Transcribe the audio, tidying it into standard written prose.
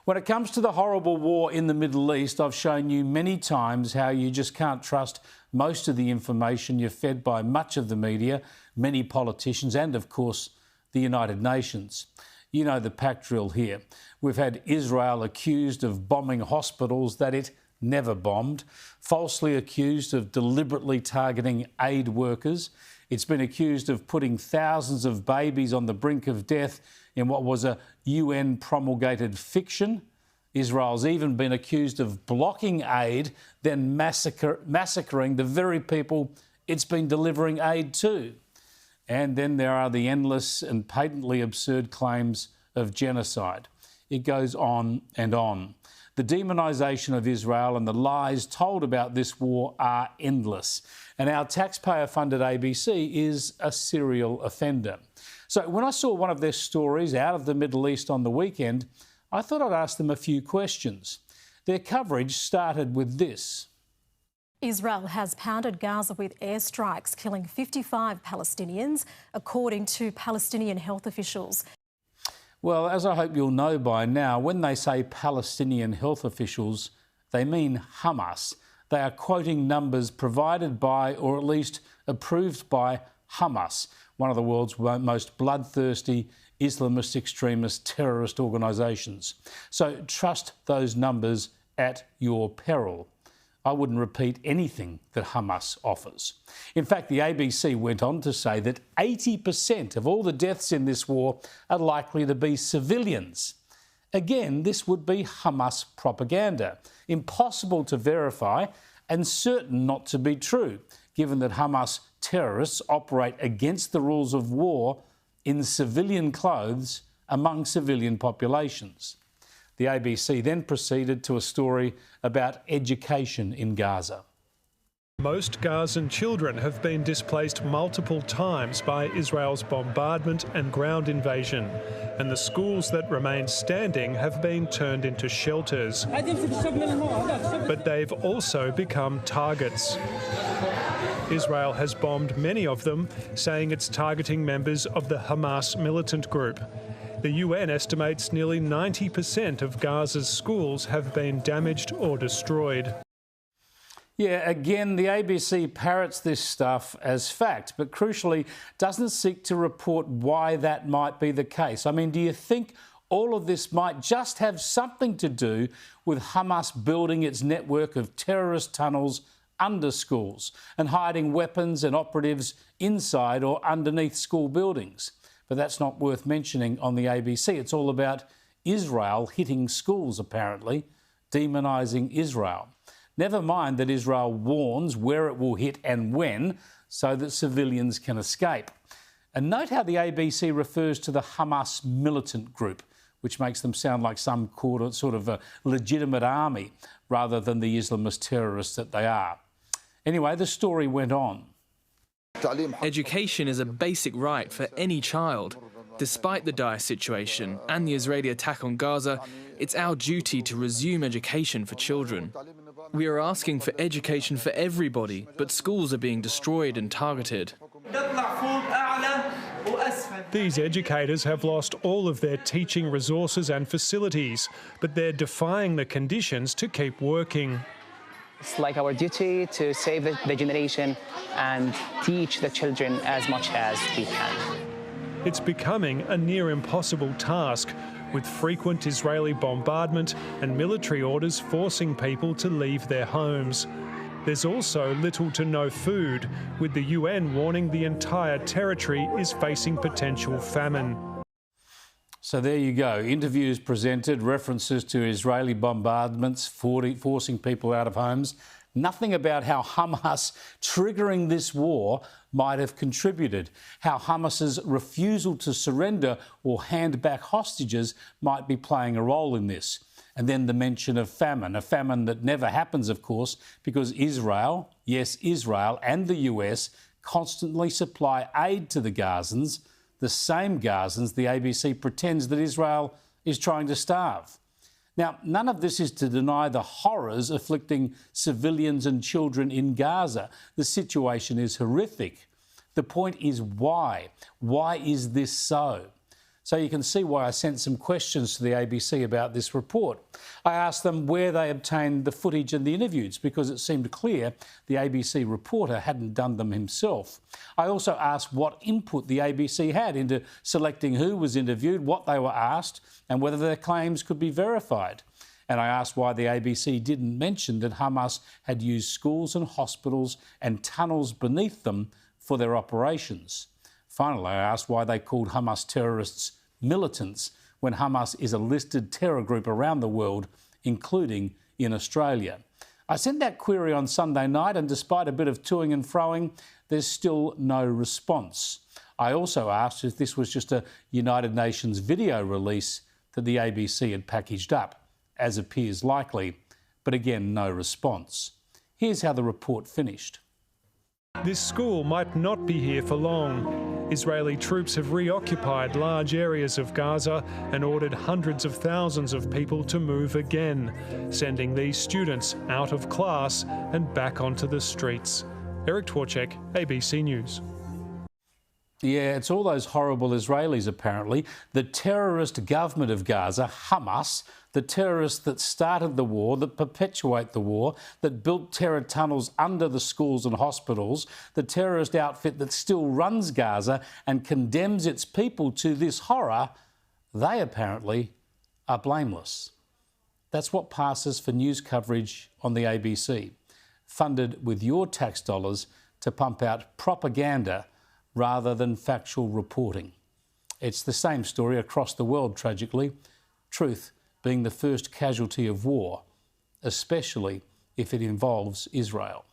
When it comes to the horrible war in the Middle East, I've shown you many times how you just can't trust most of the information you're fed by much of the media, many politicians and, of course, the United Nations. You know the pack drill here. We've had Israel accused of bombing hospitals that it never bombed, falsely accused of deliberately targeting aid workers. It's been accused of putting thousands of babies on the brink of death in what was a UN-promulgated fiction. Israel's even been accused of blocking aid, then massacring the very people it's been delivering aid to. And then there are the endless and patently absurd claims of genocide. It goes on and on. The demonisation of Israel and the lies told about this war are endless. And our taxpayer-funded ABC is a serial offender. So when I saw one of their stories out of the Middle East on the weekend, I thought I'd ask them a few questions. Their coverage started with this. Israel has pounded Gaza with airstrikes, killing 55 Palestinians, according to Palestinian health officials. Well, as I hope you'll know by now, when they say Palestinian health officials, they mean Hamas. They are quoting numbers provided by, or at least approved by, Hamas, one of the world's most bloodthirsty Islamist extremist terrorist organisations. So trust those numbers at your peril. I wouldn't repeat anything that Hamas offers. In fact, the ABC went on to say that 80% of all the deaths in this war are likely to be civilians. Again, this would be Hamas propaganda, impossible to verify and certain not to be true, given that Hamas terrorists operate against the rules of war in civilian clothes among civilian populations. The ABC then proceeded to a story about education in Gaza. Most Gazan children have been displaced multiple times by Israel's bombardment and ground invasion, and the schools that remain standing have been turned into shelters. But they've also become targets. Israel has bombed many of them, saying it's targeting members of the Hamas militant group. The UN estimates nearly 90% of Gaza's schools have been damaged or destroyed. Yeah, again, the ABC parrots this stuff as fact, but crucially doesn't seek to report why that might be the case. I mean, do you think all of this might just have something to do with Hamas building its network of terrorist tunnels under schools and hiding weapons and operatives inside or underneath school buildings? But that's not worth mentioning on the ABC. It's all about Israel hitting schools, apparently, demonising Israel. Never mind that Israel warns where it will hit and when so that civilians can escape. And note how the ABC refers to the Hamas militant group, which makes them sound like some sort of a legitimate army rather than the Islamist terrorists that they are. Anyway, the story went on. Education is a basic right for any child. Despite the dire situation and the Israeli attack on Gaza, it's our duty to resume education for children. We are asking for education for everybody, but schools are being destroyed and targeted. These educators have lost all of their teaching resources and facilities, but they're defying the conditions to keep working. It's like our duty to save the generation and teach the children as much as we can. It's becoming a near impossible task, with frequent Israeli bombardment and military orders forcing people to leave their homes. There's also little to no food, with the UN warning the entire territory is facing potential famine. So there you go. Interviews presented, references to Israeli bombardments, forcing people out of homes. Nothing about how Hamas triggering this war might have contributed, how Hamas's refusal to surrender or hand back hostages might be playing a role in this. And then the mention of famine, a famine that never happens, of course, because Israel, yes, Israel and the US constantly supply aid to the Gazans, the same Gazans the ABC pretends that Israel is trying to starve. Now, none of this is to deny the horrors afflicting civilians and children in Gaza. The situation is horrific. The point is why. Why is this so? So you can see why I sent some questions to the ABC about this report. I asked them where they obtained the footage and the interviews, because it seemed clear the ABC reporter hadn't done them himself. I also asked what input the ABC had into selecting who was interviewed, what they were asked, and whether their claims could be verified. And I asked why the ABC didn't mention that Hamas had used schools and hospitals and tunnels beneath them for their operations. Finally, I asked why they called Hamas terrorists militants when Hamas is a listed terror group around the world, including in Australia. I sent that query on Sunday night, and despite a bit of toing and froing, there's still no response. I also asked if this was just a United Nations video release that the ABC had packaged up, as appears likely, but again, no response. Here's how the report finished. This school might not be here for long. Israeli troops have reoccupied large areas of Gaza and ordered hundreds of thousands of people to move again, sending these students out of class and back onto the streets. Eric Twarchek, ABC News. Yeah, it's all those horrible Israelis, apparently. The terrorist government of Gaza, Hamas, the terrorists that started the war, that perpetuate the war, that built terror tunnels under the schools and hospitals, the terrorist outfit that still runs Gaza and condemns its people to this horror, they apparently are blameless. That's what passes for news coverage on the ABC, funded with your tax dollars to pump out propaganda rather than factual reporting. It's the same story across the world, tragically, truth being the first casualty of war, especially if it involves Israel.